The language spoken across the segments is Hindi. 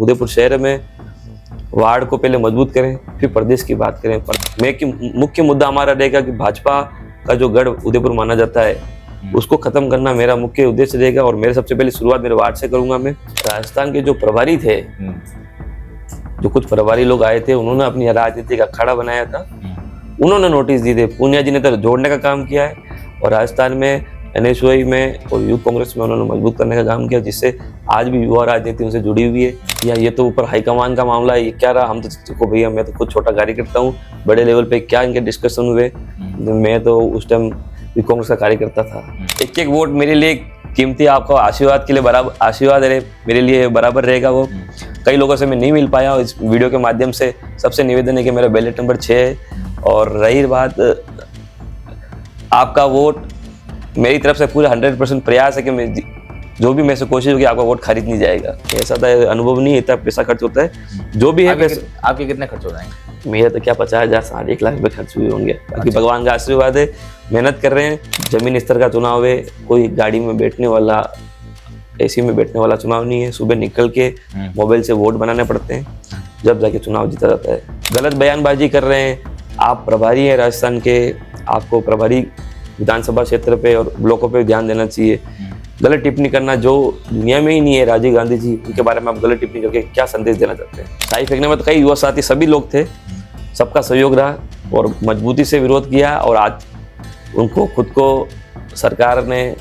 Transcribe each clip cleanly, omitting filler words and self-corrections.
उदयपुर शहर में वार्ड को पहले मजबूत करें, फिर प्रदेश की बात करें। मुख्य मुद्दा हमारा रहेगा कि भाजपा का जो गढ़ उदयपुर माना जाता है उसको खत्म करना मेरा मुख्य उद्देश्य रहेगा। और मेरे सबसे पहले शुरुआत मेरे वार्ड से करूंगा। मैं राजस्थान के जो प्रभारी थे, जो कुछ प्रभारी लोग आए थे, उन्होंने अपनी राजनीति का अखाड़ा बनाया था, उन्होंने नोटिस दिए थे। पूनिया जी ने तो जोड़ने का काम किया है और राजस्थान में NSUI में और यूथ कांग्रेस में उन्होंने मजबूत करने का काम किया, जिससे आज भी युवा राजनीति उनसे जुड़ी हुई है। या ये तो ऊपर हाईकमान का मामला है, ये क्या रहा, हम तो देखो भैया, मैं तो खुद छोटा कार्यकर्ता हूँ, बड़े लेवल पे क्या इनके डिस्कशन हुए, मैं तो उस टाइम यूथ कांग्रेस का कार्यकर्ता था। एक एक वोट मेरे लिए कीमती, आपका आशीर्वाद के लिए बराबर आशीर्वाद है, मेरे लिए बराबर रहेगा वो। कई लोगों से मैं नहीं मिल पाया, इस वीडियो के माध्यम से सबसे निवेदन है कि मेरा बैलेट नंबर 6 है। और रही बात आपका वोट, मेरी तरफ से पूरा 100% प्रयास है कि मैं जो भी मैं से कोशिश होगी आपका वोट खरीद नहीं जाएगा। ऐसा तो अनुभव नहीं, इतना पैसा खर्च होता है जो भी है। पैसा आपके कितने खर्च हो जाएंगे? मेरा तो क्या 50,000 साढ़े 1 लाख रुपए खर्च हुए होंगे। बाकी भगवान का आशीर्वाद है, मेहनत कर रहे हैं। जमीन स्तर का चुनाव है, कोई गाड़ी में बैठने वाला, AC में बैठने वाला चुनाव नहीं है। सुबह निकल के मोबाइल से वोट बनाने पड़ते हैं, जब जाके चुनाव जीता जाता है। गलत बयानबाजी कर रहे हैं, आप प्रभारी हैं राजस्थान के, आपको प्रभारी विधानसभा क्षेत्र पे और ब्लॉकों पे ध्यान देना चाहिए। गलत टिप्पणी करना जो दुनिया में ही नहीं है, राजीव गांधी जी, उनके बारे में आप गलत टिप्पणी करके क्या संदेश देना चाहते हैं? साई फेंकने में तो कई युवा साथी सभी लोग थे, सबका सहयोग रहा और मजबूती से विरोध किया। और आज उनको खुद को सरकार ने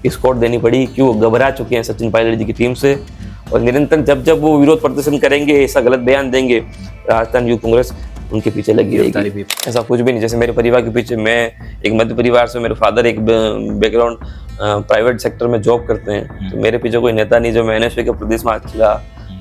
स्कॉट देनी पड़ी, क्यों घबरा चुके हैं सचिन पायलट जी की टीम से। और निरंतर जब जब वो विरोध प्रदर्शन करेंगे, ऐसा गलत बयान देंगे, राजस्थान यूथ कांग्रेस उनके पीछे लगी रहेगी। ऐसा कुछ भी नहीं। जैसे मेरे परिवार के पीछे, मैं एक मध्य परिवार से, मेरे फादर एक बैकग्राउंड प्राइवेट सेक्टर में जॉब करते हैं, तो मेरे पीछे कोई नेता नहीं जो मैं NSUI के प्रदेश में हाथ खिला।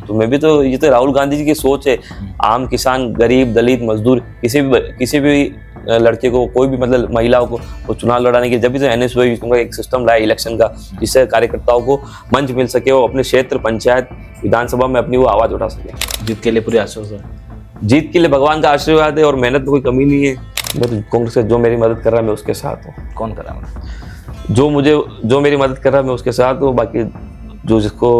तो मैं भी तो, ये तो राहुल गांधी जी की सोच है, आम किसान, गरीब, दलित, मजदूर, किसी भी लड़के को, कोई भी मतलब महिलाओं को वो चुनाव लड़ाने के, जब भी तो NSUI का एक सिस्टम लाया इलेक्शन का, जिससे कार्यकर्ताओं को मंच मिल सके, वो अपने क्षेत्र, पंचायत, विधानसभा में अपनी वो आवाज उठा सके। जीत के लिए पूरी आश्वासन, जीत के लिए भगवान का आशीर्वाद है और मेहनत में कोई कमी नहीं है। मैं तो कांग्रेस से जो मेरी मदद कर रहा है मैं उसके साथ हूँ। कौन कर रहा है? जो मेरी मदद कर रहा है मैं उसके साथ हूँ। बाकी जो जिसको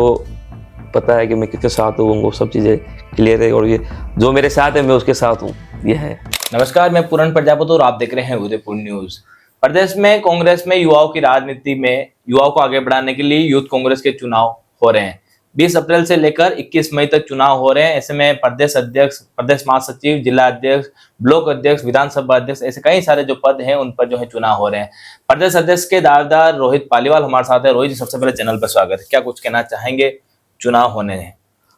पता है कि मैं किसके साथ हूँ, वो सब चीज़ें क्लियर है। और ये जो मेरे साथ है मैं उसके साथ हूँ, ये है। नमस्कार, मैं पूरन प्रजापति और आप देख रहे हैं उदयपुर न्यूज। प्रदेश में कांग्रेस में युवाओं की राजनीति में युवाओं को आगे बढ़ाने के लिए यूथ कांग्रेस के चुनाव हो रहे हैं। 20 अप्रैल से लेकर 21 मई तक चुनाव हो रहे हैं। ऐसे में प्रदेश अध्यक्ष, प्रदेश महासचिव, जिला अध्यक्ष, ब्लॉक अध्यक्ष, विधानसभा अध्यक्ष, ऐसे कई सारे जो पद हैं उन पर जो है चुनाव हो रहे हैं। प्रदेश अध्यक्ष के दावेदार रोहित पालीवाल हमारे साथ है। रोहित जी, सबसे पहले चैनल पर स्वागत है। क्या कुछ कहना चाहेंगे? चुनाव होने हैं,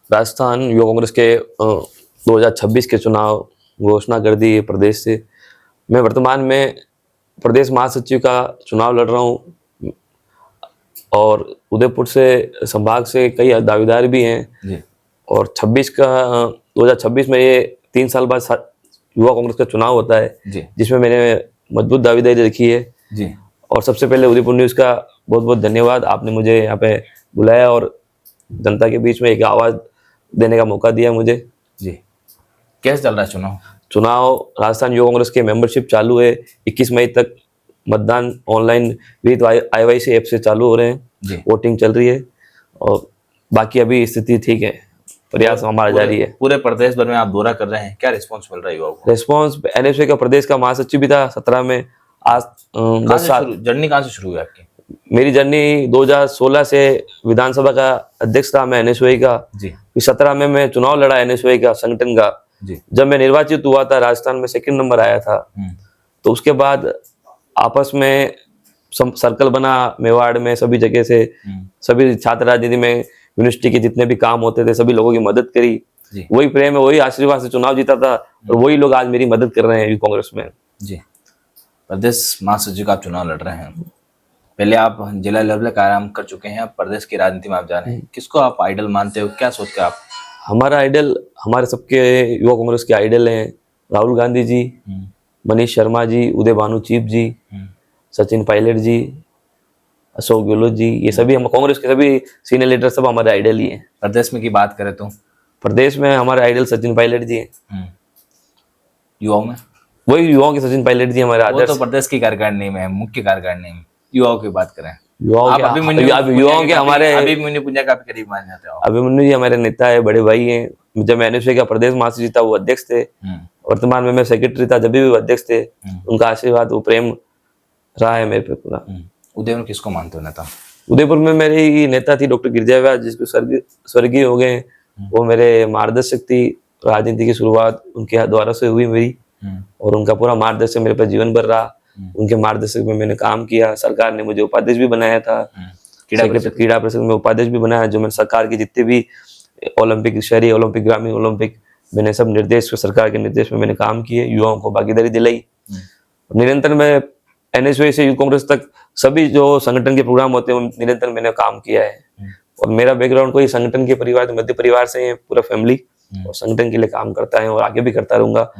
राजस्थान युवा कांग्रेस के 2026 के चुनाव घोषणा कर दी है प्रदेश से। मैं वर्तमान में प्रदेश महासचिव का चुनाव लड़ रहा हूँ और उदयपुर से संभाग से कई दावेदार भी हैं जी। और 2026 में ये 3 साल बाद युवा कांग्रेस का चुनाव होता है जी, जिसमें मैंने मजबूत दावेदारी रखी है जी। और सबसे पहले उदयपुर न्यूज़ का बहुत बहुत धन्यवाद, आपने मुझे यहाँ पे बुलाया और जनता के बीच में एक आवाज़ देने का मौका दिया मुझे। जी, कैसे चल रहा है चुनाव? राजस्थान युवा कांग्रेस के मेंबरशिप चालू है। 21 मई तक मतदान ऑनलाइन विद IYC ऐप से चालू हो रहे हैं जी। वोटिंग चल रही है और बाकी अभी स्थिति ठीक है, प्रयास हमारा जारी है। पूरे प्रदेश भर में आप दौरा कर रहे हैं, क्या रिस्पॉन्स मिल रहा है युवाओं को? रिस्पॉन्स, NSUI का प्रदेश का महासचिव भी था 17 में। आज 10 साल जर्नी कहाँ से शुरू हुई आपकी? मेरी जर्नी 2016 से विधानसभा का अध्यक्ष था मैं NSUI का जी। फिर 17 में मैं चुनाव लड़ा NSUI का संगठन का जी। जब मैं निर्वाचित हुआ था राजस्थान में 2nd नंबर आया था। तो उसके बाद आपस में सर्कल बना मेवाड़ में, सभी जगह से सभी छात्र राजनीति में यूनिवर्सिटी के जितने भी काम होते थे सभी लोगों की मदद करी। वही प्रेम है, वही आशीर्वाद से चुनाव जीता था और वही लोग आज मेरी मदद कर रहे हैं यूथ कांग्रेस में। जी, प्रदेश महासचिव का आप चुनाव लड़ रहे हैं, पहले आप जिला लेवल का काम कर चुके हैं, अब प्रदेश की राजनीति में आप जा रहे हैं। किसको आप आइडल मानते हो, क्या सोच के आप? हमारा आइडल, हमारे सबके युवा कांग्रेस के आइडल हैं राहुल गांधी जी, मनीष शर्मा जी, उदय भानु चीप जी, सचिन पायलट जी, अशोक गहलोत जी, ये सभी हम कांग्रेस के सभी सीनियर लीडर सब हमारे आइडल ही हैं। प्रदेश में की बात करें तो प्रदेश में हमारे आइडल सचिन पायलट जी हैं। युवाओं में वही युवाओं के सचिन पायलट जी हमारे वो आदर्श। तो प्रदेश की कार्यकारिणी में, मुख्य कार्यकारिणी में, युवाओं की बात करें युवाओं के युवाओं के हमारे अभिमन्यु पुनिया काफी करीब माने जाते हो। अभिमन्यु जी हमारे नेता है, बड़े भाई हैं। जब मैं एनएसयूआई का प्रदेश महासचिव था वो अध्यक्ष थे, वर्तमान में मैं सेक्रेटरी था जब भी वो अध्यक्ष थे। उनका आशीर्वाद वो प्रेम रहा है मेरे पे पूरा। उदयपुर में किसको मानते हो नेता? उदयपुर में मेरी नेता थी डॉक्टर गिरिजा व्यास, जिसको स्वर्गीय हो गए। वो मेरे मार्गदर्शक थी, राजनीति की शुरुआत उनके द्वारा से हुई मेरी, और उनका पूरा मार्गदर्शन मेरे पर जीवन भर रहा। उनके मार्गदर्शक में मैंने काम किया। सरकार ने मुझे उपाध्यक्ष भी बनाया था, क्रीड़ा परिषद में उपाध्यक्ष भी बनाया, जो मैंने सरकार की जितने भी ओलंपिक, शहरी ओलंपिक, ग्रामीण ओलंपिक, मैंने सब निर्देश, सरकार के निर्देश में मैंने काम किए, युवाओं को भागीदारी दिलाई। निरंतर मैं एनएसयूआई से यूथ कांग्रेस तक सभी जो संगठन के प्रोग्राम होते हैं निरंतर मैंने काम किया है। और मेरा बैकग्राउंड कोई संगठन के परिवार, मध्य परिवार से है, पूरा फैमिली, और संगठन के लिए काम करता है और आगे भी करता रहूंगा।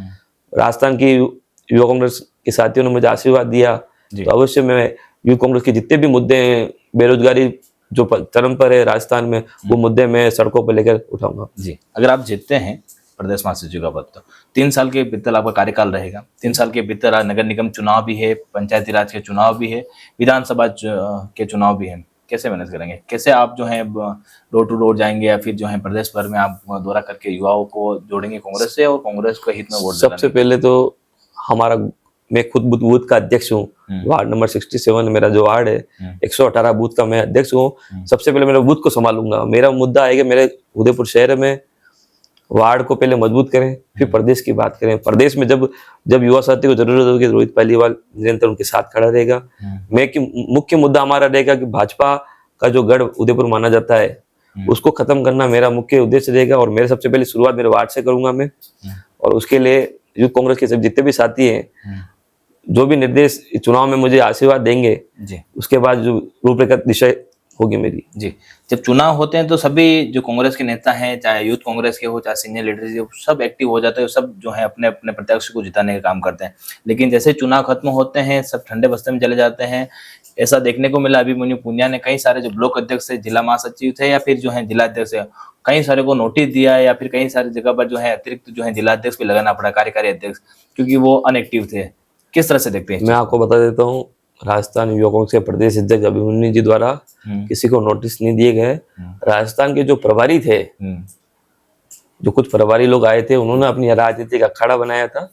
राजस्थान की युवा कांग्रेस के साथियों ने मुझे आशीर्वाद दिया, तो अवश्य मैं युवा कांग्रेस के जितने भी मुद्दे हैं, बेरोजगारी जो चरम पर है राजस्थान में, वो मुद्दे मैं सड़कों पर लेकर उठाऊंगा। जी, अगर आप जीतते हैं प्रदेश महासचिव का पद, तो 3 साल के भीतर आपका कार्यकाल रहेगा। 3 साल के भीतर नगर निगम चुनाव भी है, पंचायती राज के चुनाव भी है, विधानसभा के चुनाव भी है। कैसे मैनेज करेंगे? कैसे आप जो है डोर टू डोर जाएंगे, या फिर जो है प्रदेश भर में आप दौरा करके युवाओं को जोड़ेंगे कांग्रेस से और कांग्रेस के हित में वोट? सबसे पहले तो हमारा, मैं खुद बूथ का अध्यक्ष हूँ, वार्ड नंबर 67 मेरा जो वार्ड है, 118 बूथ का मैं अध्यक्ष हूँ। सबसे पहले मेरे बूथ को संभालूंगा। मेरा मुद्दा है कि मेरे उदयपुर शहर में वार्ड को पहले मजबूत करें, फिर प्रदेश की बात करें। प्रदेश में जब युवा साथी को जरूरत होगी, रोहित पालीवाल निरंतर उनके साथ खड़ा रहेगा। मुख्य मुद्दा हमारा रहेगा कि भाजपा का जो गढ़ उदयपुर माना जाता है, उसको खत्म करना मेरा मुख्य उद्देश्य रहेगा। और मेरे सबसे पहले शुरुआत मेरे वार्ड से करूंगा मैं, और उसके लिए यूथ कांग्रेस के सब जितने भी साथी हैं, जो भी निर्देश चुनाव में मुझे आशीर्वाद देंगे, उसके बाद जो रूपरेखा दिशा होगी मेरी। जी, जब चुनाव होते हैं तो सभी जो कांग्रेस के नेता हैं, चाहे यूथ कांग्रेस के हो, चाहे सीनियर लीडर्स हो, सब एक्टिव हो जाते हैं, सब जो है अपने अपने प्रत्याशी को जिताने का काम करते हैं। लेकिन जैसे चुनाव खत्म होते हैं, सब ठंडे बस्ते में चले जाते हैं। ऐसा देखने को मिला, अभिमन्यु पुनिया ने कई सारे जो ब्लॉक अध्यक्ष थे, जिला महासचिव थे, या फिर जो है जिला अध्यक्ष है, कई सारे को नोटिस दिया, या फिर कई सारी जगह पर जो है अतिरिक्त जो है जिला अध्यक्ष भी लगाना पड़ा, कार्यकारी अध्यक्ष, क्योंकि वो अनएक्टिव थे। किस तरह से देखते हैं? मैं आपको बता देता हूँ, राजस्थान युवा कांग्रेस के प्रदेश अध्यक्ष अभिमन्यु जी द्वारा किसी को नोटिस नहीं दिए गए। राजस्थान के जो प्रभारी थे, जो कुछ प्रभारी लोग आए थे, उन्होंने अपनी राजनीति का अखाड़ा बनाया था,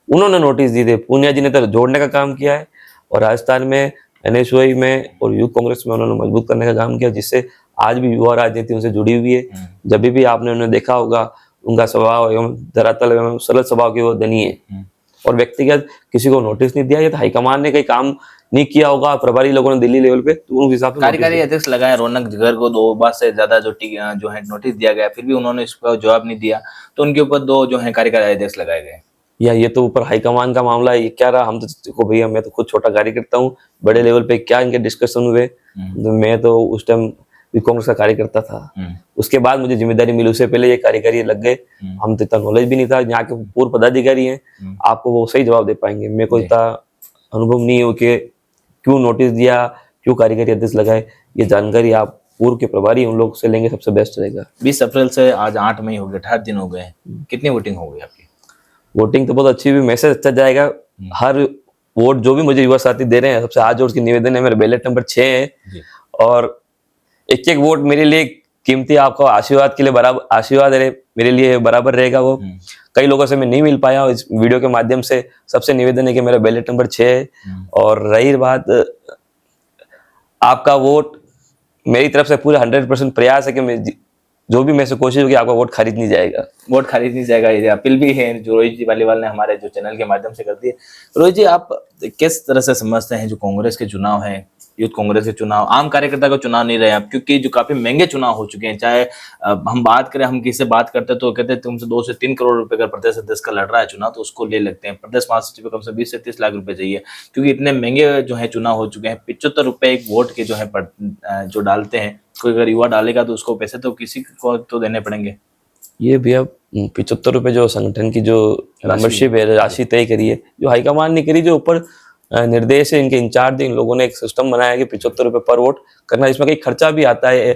उन्होंने नोटिस दिए थे। पुनिया जी ने तो जोड़ने का काम किया है, और राजस्थान में एनएसयूआई में और यूथ कांग्रेस में उन्होंने मजबूत करने का काम किया, जिससे आज भी युवा राजनीति उनसे जुड़ी हुई है। जब भी आपने उन्हें देखा होगा, उनका स्वभाव एवं धरातल एवं सरल स्वभाव के वो धनी है, और व्यक्तिगत किसी को नोटिस नहीं दिया। ये तो हाईकमान ने कहीं काम नहीं किया होगा, प्रभारी लोगों ने दिल्ली लेवल पे, तो उस हिसाब से कार्यकारी अध्यक्ष लगाए। रौनक जिगर को 2 बार से ज्यादा जो है नोटिस दिया गया, फिर भी उन्होंने इसका जवाब नहीं दिया, तो उनके ऊपर 2 जो है कार्यकारी अध्यक्ष लगाए गए। या ये तो ऊपर हाईकमान का मामला है, ये क्या रहा? हम तो देखो भैया, मैं तो खुद छोटा कार्यकर्ता हूँ, बड़े लेवल पे क्या इनके डिस्कशन हुए? तो मैं तो उस टाइम कांग्रेस का कार्यकर्ता था, उसके बाद मुझे जिम्मेदारी मिली, उससे पहले ये कार्यकारी लग गए। हम तो इतना नॉलेज भी नहीं था। यहाँ के पूर्व पदाधिकारी हैं, आपको वो सही जवाब दे पाएंगे। मेरे को इतना अनुभव नहीं हो कि क्यों नोटिस दिया, क्यों कार्यकारी अध्यक्ष लगाए। ये जानकारी आप पूर्व के प्रभारी उन लोग से लेंगे, सबसे बेस्ट रहेगा। 20 अप्रैल से आज 8 मई हो गए, 18 दिन हो गए हैं। कितनी वोटिंग हो गई आपकी? वोटिंग तो बहुत अच्छी हुई, मैसेज अच्छा जाएगा। हर वोट जो भी मुझे युवा साथी दे रहे हैं, सबसे आज जोड़ के निवेदन है, मेरा बैलेट नंबर 6 है, और एक एक वोट मेरे लिए कीमती। आपको आशीर्वाद के लिए बराबर आशीर्वाद है, मेरे लिए बराबर रहेगा वो। कई लोगों से मैं नहीं मिल पाया, इस वीडियो के माध्यम से सबसे निवेदन है कि मेरा बैलेट नंबर 6 है। और रही बात आपका वोट, मेरी तरफ से पूरा 100% प्रयास है कि मैं जो भी मैं से कोशिश होगी, आपका वोट खरीद नहीं जाएगा। वोट खरीद नहीं जाएगा, ये अपील भी है जो रोहित जी पालीवाल ने हमारे जो चैनल के माध्यम से कर दी है। रोहित जी, आप किस तरह से समझते हैं जो कांग्रेस के चुनाव है, यूथ कांग्रेस के चुनाव, आम कार्यकर्ता का चुनाव नहीं रहे अब, क्योंकि जो काफी महंगे चुनाव हो चुके हैं। चाहे हम बात करें, हम किससे बात करते हैं तो कहते हैं तुमसे 2 से 3 करोड़ रुपए का प्रदेश अध्यक्ष का लड़ रहा है चुनाव, तो उसको ले लगते हैं। प्रदेश महासचिव कम से 20 से 30 लाख रुपए चाहिए, क्योंकि इतने महंगे जो है चुनाव हो चुके हैं। 75 रुपए एक वोट के जो है जो डालते हैं, कोई अगर युवा डालेगा तो उसको पैसे तो किसी को तो देने पड़ेंगे। ये भैया 75 रुपए जो संगठन की जो मेंबरशिप है, राशि तय करी है, जो हाईकमान ने करी, जो ऊपर निर्देश है, इनके इंचार्ज, इन लोगों ने एक सिस्टम बनाया कि 75 रुपए पर वोट करना, इसमें कई खर्चा भी आता है,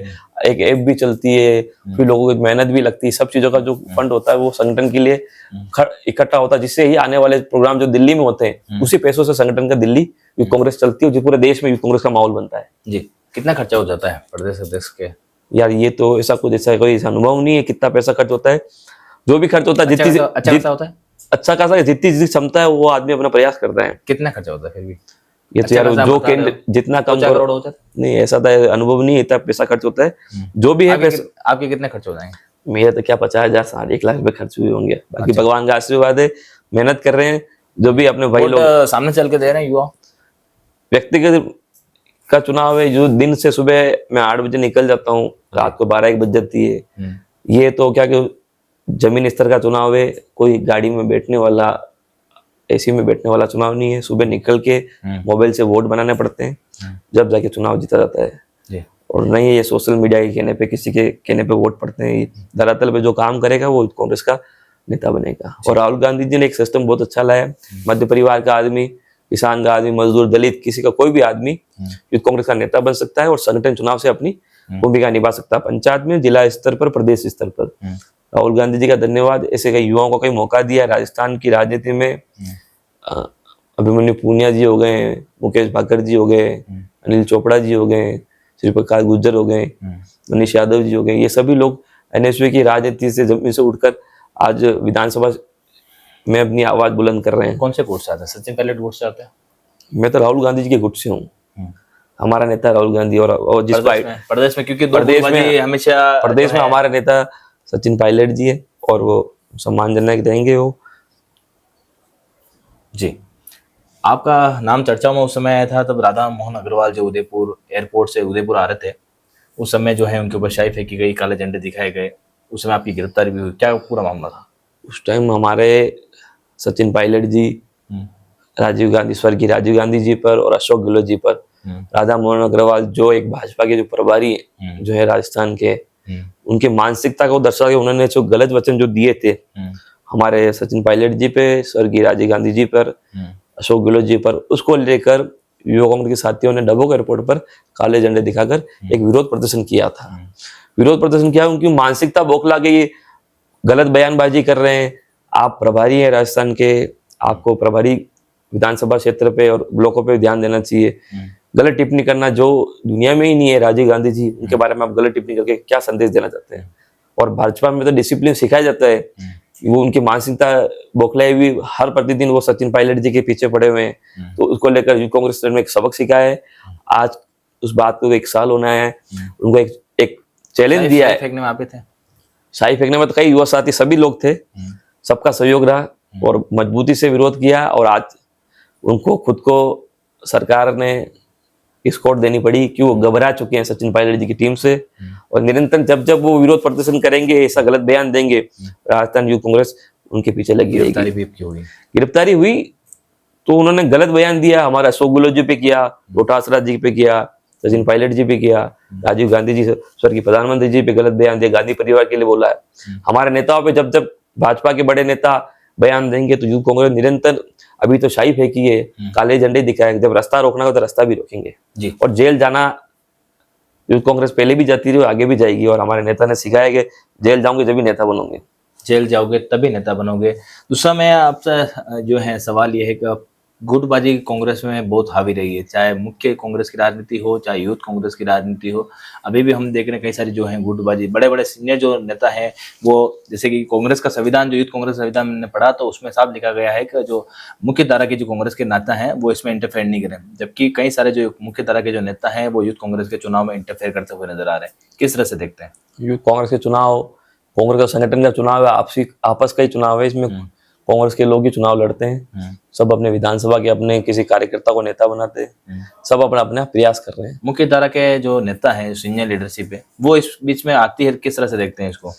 एक ऐप भी चलती है, फिर लोगों की मेहनत भी लगती है, सब चीजों का जो फंड होता है वो संगठन के लिए इकट्ठा होता है, जिससे ही आने वाले प्रोग्राम जो दिल्ली में होते हैं उसी पैसों से संगठन का दिल्ली यूथ कांग्रेस चलती है, जो पूरे देश में यूथ कांग्रेस का माहौल बनता है। जी, कितना खर्चा हो जाता है प्रदेश अध्यक्ष के? यार ये तो ऐसा कुछ ऐसा कोई अनुभव नहीं है कितना पैसा खर्च होता है, जो भी खर्च होता है अच्छा खासा होता है? अच्छा खासा, जितनी क्षमता है वो आदमी अपना प्रयास करता है। कितना खर्चा होता है फिर भी? ये तो यार जो केंद्र जितना कम करोड़ होता है? नहीं, ऐसा तो अनुभव नहीं है, इतना पैसा खर्च होता है जो भी है। पैसा आपके कितने खर्च हो जाएंगे? मेरा तो क्या 50,000 1,00,000 रुपए खर्च हुए होंगे, बाकी भगवान का आशीर्वाद है, मेहनत कर रहे हैं, जो भी अपने भाई लोग सामने चल के दे रहे हैं युवा। व्यक्तिगत का चुनाव है, जो दिन से सुबह मैं 8 बजे निकल जाता हूँ, रात को 12-1 बज जाती है। ये तो क्या कि जमीन स्तर का चुनाव है, कोई गाड़ी में बैठने वाला, एसी में बैठने वाला चुनाव नहीं है। सुबह निकल के मोबाइल से वोट बनाने पड़ते हैं, जब जाके चुनाव जीता जाता है। और नहीं ये सोशल मीडिया के कहने पे, किसी के कहने पे वोट पड़ते हैं। धरातल पे जो काम करेगा वो कांग्रेस का नेता बनेगा। और राहुल गांधी जी ने एक सिस्टम बहुत अच्छा लाया, मध्य परिवार का आदमी, किसान का आदमी, मजदूर, दलित, किसी का कोई भी आदमी यूथ कांग्रेस का नेता बन सकता है और संगठन चुनाव से अपनी भूमिका निभा सकता है, पंचायत में, जिला स्तर पर, प्रदेश स्तर पर। राहुल गांधी जी का धन्यवाद, ऐसे कई युवाओं को कई मौका दिया। राजस्थान की राजनीति में अभिमन्यु पूनिया जी हो गए, मुकेश भाकर जी हो गए, अनिल चोपड़ा जी हो गए, श्री प्रकाश गुर्जर हो गए, मनीष यादव जी हो गए, ये सभी लोग एनएसयू की राजनीति से जमीन से उठकर आज विधानसभा में अपनी आवाज बुलंद कर रहे हैं। कौन से गुट से आते हैं? सचिन पायलट गुट से आते हैं? मैं तो राहुल गांधी जी के गुट से हूँ। हमारा नेता राहुल गांधी, और जिस प्रदेश में, क्योंकि प्रदेश में हमेशा प्रदेश में हमारा नेता सचिन पायलट जी है और वो सम्मानजनक रहेंगे वो। जी, आपका नाम चर्चा में उस समय आया था, तब राधा मोहन अग्रवाल जो उदयपुर एयरपोर्ट से उदयपुर आ रहे थे, उस समय जो है उनके ऊपर शाही फेंकी गई, काले झंडे दिखाए गए, उस समय आपकी गिरफ्तारी भी हुई, क्या पूरा मामला था? उस टाइम हमारे सचिन पायलट जी, राजीव गांधी, स्वर्गीय राजीव गांधी जी पर और अशोक गहलोत जी पर, राधा मोहन अग्रवाल जो एक भाजपा के जो प्रभारी जो है राजस्थान के, उनकी मानसिकता को दर्शा के उन्होंने जो गलत वचन जो दिए थे हमारे सचिन पायलट जी पे, स्वर्गीय राजीव गांधी जी पर, अशोक गहलोत जी पर, उसको लेकर युवा कांग्रेस के साथियों ने डबोक एयरपोर्ट पर काले झंडे दिखाकर एक विरोध प्रदर्शन किया था। विरोध प्रदर्शन किया, उनकी मानसिकता बौखला के ये गलत बयानबाजी कर रहे हैं। आप प्रभारी हैं राजस्थान के, आपको प्रभारी विधानसभा क्षेत्र पे और ब्लॉकों पे ध्यान देना चाहिए। गलत टिप्पणी करना जो दुनिया में ही नहीं है, राजीव गांधी जी, उनके बारे में आप गलत टिप्पणी करके क्या संदेश देना चाहते हैं? और भाजपा में तो डिसिप्लिन सिखाया जाता है, वो उनकी मानसिकता बौखलाई हुई, हर प्रतिदिन वो सचिन पायलट जी के पीछे पड़े हुए हैं। तो उसको लेकर युवा कांग्रेस ने एक सबक सिखाया है। आज उस बात को 1 साल होना है, उनको एक चैलेंज दिया है। फेंकने में आप थे? शाही फेंकने में तो कई युवा साथी, सभी लोग थे, सबका सहयोग रहा और मजबूती से विरोध किया। और आज उनको खुद को सरकार ने स्कॉट देनी पड़ी कि वो घबरा चुके हैं सचिन पायलट जी की टीम से। और निरंतर जब जब वो विरोध प्रदर्शन करेंगे, ऐसा गलत बयान देंगे, राजस्थान युवा कांग्रेस उनके पीछे लगी रहेगी। गिरफ्तारी हुई तो उन्होंने गलत बयान दिया, हमारा अशोक गहलोत जी पे किया, डोटासरा जी पे किया, सचिन पायलट जी पे किया, राजीव गांधी जी, स्वर्गीय प्रधानमंत्री जी पे गलत बयान दिया, गांधी परिवार के लिए बोला है। हमारे नेताओं पे जब जब भाजपा के बड़े नेता बयान देंगे तो युवा कांग्रेस निरंतर, अभी तो शाही फेंकी है, काले झंडे दिखाए, जब रास्ता रोकना हो तो रास्ता भी रोकेंगे जी। और जेल जाना युवा कांग्रेस पहले भी जाती रही, आगे भी जाएगी। और हमारे नेता ने सिखाया कि जेल जाओगे जब भी नेता बनोगे, जेल जाओगे तभी नेता बनोगे। दूसरा मैं आपसे जो है सवाल ये है कि गुटबाजी कांग्रेस में बहुत हावी रही है, चाहे मुख्य कांग्रेस की राजनीति हो, चाहे यूथ कांग्रेस की राजनीति हो। अभी भी हम देख रहे हैं कई सारी जो है गुटबाजी, बड़े बड़े सीनियर जो नेता हैं वो, जैसे कि कांग्रेस का संविधान, जो यूथ कांग्रेस संविधान मैंने पढ़ा तो उसमें साफ लिखा गया है कि जो मुख्य धारा के जो कांग्रेस के नेता हैं वो इसमें इंटरफेयर नहीं करें, जबकि कई सारे जो मुख्य धारा के जो नेता हैं वो यूथ कांग्रेस के चुनाव में इंटरफेयर करते हुए नजर आ रहे हैं। किस तरह से देखते हैं? यूथ कांग्रेस के चुनाव, कांग्रेस का संगठन का चुनाव है, आपस का ही चुनाव है, इसमें कांग्रेस के लोग ही चुनाव लड़ते हैं। सब अपने विधानसभा के अपने किसी कार्यकर्ता को नेता बनाते हैं, सब अपना अपना प्रयास कर रहे हैं। मुख्य धारा के जो नेता हैं, सीनियर लीडरशिप है, वो इस बीच में आती है, किस तरह से देखते हैं इसको?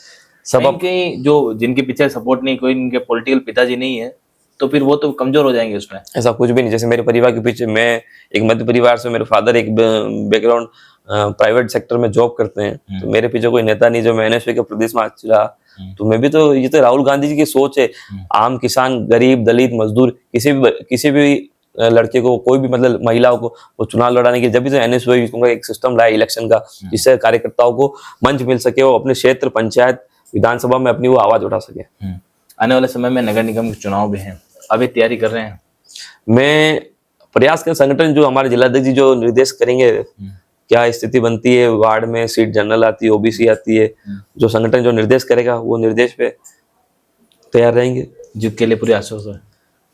सब कहीं जो जिनके पीछे सपोर्ट नहीं, कोई इनके पॉलिटिकल पिताजी नहीं है, तो फिर वो तो कमजोर हो जाएंगे उसमें। ऐसा कुछ भी नहीं। जैसे मेरे परिवार के पीछे, मैं एक मध्य परिवार से, मेरे फादर एक बैकग्राउंड प्राइवेट सेक्टर में जॉब करते हैं, तो मेरे पीछे कोई नेता नहीं जो मैं एनएसयू के प्रदेश में आज रहा। तो मैं भी तो, ये तो राहुल गांधी जी की सोच है, आम किसान, गरीब, दलित, मजदूर, किसी भी लड़के को, कोई भी मतलब महिलाओं को वो चुनाव लड़ाने की, जब भी तो एनएसयूआई यूथ कांग्रेस एक सिस्टम लाया इलेक्शन का, जिससे कार्यकर्ताओं को मंच मिल सके, वो अपने क्षेत्र, पंचायत, विधानसभा में अपनी वो आवाज उठा सके। आने वाले समय में नगर निगम के चुनाव भी हैं, अभी तैयारी कर रहे हैं? मैं प्रयास कर, संगठन जो हमारे जिलाध्यक्ष जी जो निर्देश करेंगे, क्या स्थिति बनती है वार्ड में, सीट जनरल आती है, ओबीसी आती है, जो संगठन जो निर्देश करेगा वो निर्देश पे तैयार रहेंगे। जीत के लिए पूरी आश्वस्त है?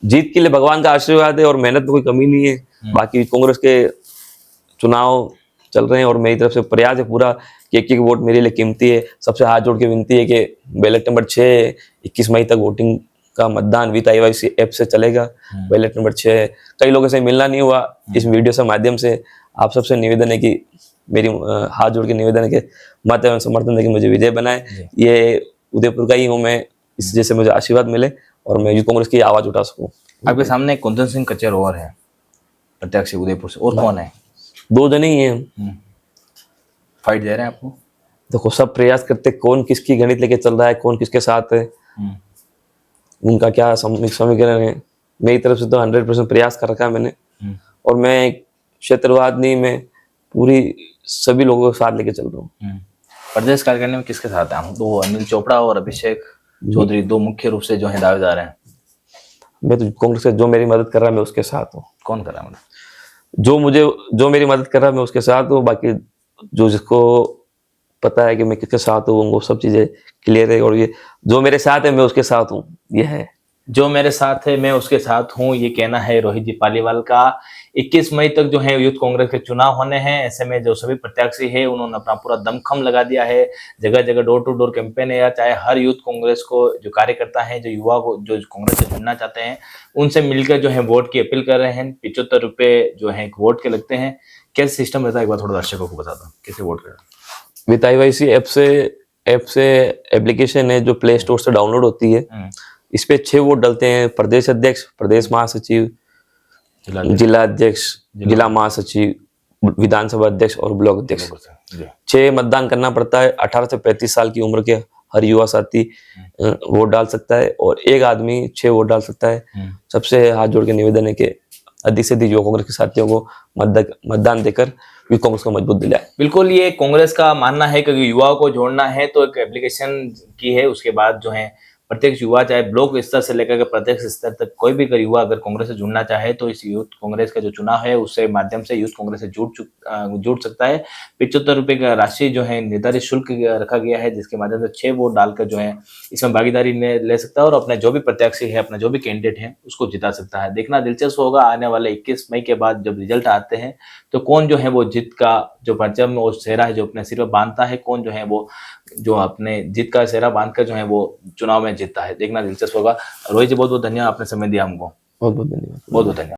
जीत के लिए भगवान का आशीर्वाद है और मेहनत में कोई कमी नहीं है। बाकी कांग्रेस के चुनाव चल रहे हैं और मेरी तरफ से प्रयास है पूरा कि एक वोट मेरे लिए कीमती है। सबसे हाथ जोड़ के विनती है कि बैलेट नंबर 6 21 मई तक वोटिंग का मतदान विद IYC ऐप से चलेगा। बैलेट नंबर 6 कई लोगों से मिलना नहीं हुआ, इस वीडियो से माध्यम से आप सबसे निवेदन है कि मेरी हाथ जोड़ के निवेदन है कि मत एवं समर्थन देकर मुझे विजय बनाए। ये उदयपुर का ही हूँ मैं, इस जैसे मुझे आशीर्वाद मिले और मैं यूथ कांग्रेस की आवाज उठा सकूं। आपके सामने कुंदन सिंह कचेर और है प्रत्याशी उदयपुर से, और कौन है? 2 जने ही हैं। फाइट दे रहे हैं आपको? देखो सब प्रयास करते, कौन किसकी गणित लेके चल रहा है, कौन किसके साथ है, उनका क्या समीकरण है। मेरी तरफ से तो 100% प्रयास कर रखा है मैंने, और मैं क्षेत्रवाद नहीं, मैं पूरी सभी लोगों के साथ लेके चल रहा हूँ। प्रदेश कार्यकारिणी में किसके साथ हैं? तो अनिल चोपड़ा और अभिषेक चौधरी 2 मुख्य रूप से जो है दावेदार हैं। मैं तो कांग्रेस से जो मेरी मदद कर रहा है मैं उसके साथ हूँ। कौन कर रहा है मतलब? जो मेरी मदद कर रहा है मैं उसके साथ हूँ। बाकी जो जिसको पता है कि मैं किसके साथ हूँ वो सब चीजें क्लियर है। और ये जो मेरे साथ है मैं उसके साथ हूँ, ये है। जो मेरे साथ है मैं उसके साथ हूँ, ये कहना है रोहित जी पालीवाल का। 21 मई तक जो है यूथ कांग्रेस के चुनाव होने हैं। ऐसे में जो सभी प्रत्याशी है उन्होंने अपना पूरा दमखम लगा दिया है। जगह जगह डोर टू डोर कैंपेन है, या चाहे हर यूथ कांग्रेस को जो कार्यकर्ता हैं, जो युवा को जो कांग्रेस से जुड़ना चाहते हैं, उनसे मिलकर जो है वोट की अपील कर रहे हैं। 75 रुपये जो है वोट के लगते हैं। कैसे सिस्टम रहता है एक बार थोड़ा दर्शकों को बता दो, कैसे वोट करें? विद IYC ऐप से एप्लीकेशन है जो प्ले स्टोर से डाउनलोड होती है। इस पे 6 वोट डलते हैं: प्रदेश अध्यक्ष, प्रदेश महासचिव, जिला अध्यक्ष, जिला महासचिव, विधानसभा अध्यक्ष और ब्लॉक अध्यक्ष। 6 मतदान करना पड़ता है। 18 से 35 साल की उम्र के हर युवा साथी वोट डाल सकता है और एक आदमी 6 वोट डाल सकता है। सबसे हाथ जोड़ के निवेदन है कि अधिक से अधिक युवा कांग्रेस के साथियों को मतदान देकर यूथ कांग्रेस को मजबूत दिलाए। बिल्कुल, ये कांग्रेस का मानना है कि युवाओं को जोड़ना है तो एक एप्लीकेशन की है। उसके बाद जो है प्रत्येक युवा, चाहे ब्लॉक स्तर से लेकर के प्रत्येक स्तर तक, कोई भी युवा अगर कांग्रेस से जुड़ना चाहे तो इस यूथ कांग्रेस का जो चुनाव है उससे माध्यम से यूथ कांग्रेस से जुड़ सकता है। 75 रुपये का राशि जो है निर्धारित शुल्क रखा गया है, जिसके माध्यम से 6 वोट डालकर जो है इसमें भागीदारी ले सकता है और अपने जो भी प्रत्याशी है, अपना जो भी कैंडिडेट है उसको जिता सकता है। देखना दिलचस्प होगा आने वाले 21 मई के बाद जब रिजल्ट आते हैं तो कौन जो है वो जीत का जो परचम और सेहरा है जो अपने सिर पर बांधता है, कौन जो है वो जो अपने जीत का सेहरा बांधकर जो है वो चुनाव में जीतता है। देखना दिलचस्प होगा। रोहित जी बहुत बहुत धन्यवाद, आपने समय दिया हमको। बहुत बहुत धन्यवाद। बहुत बहुत धन्यवाद।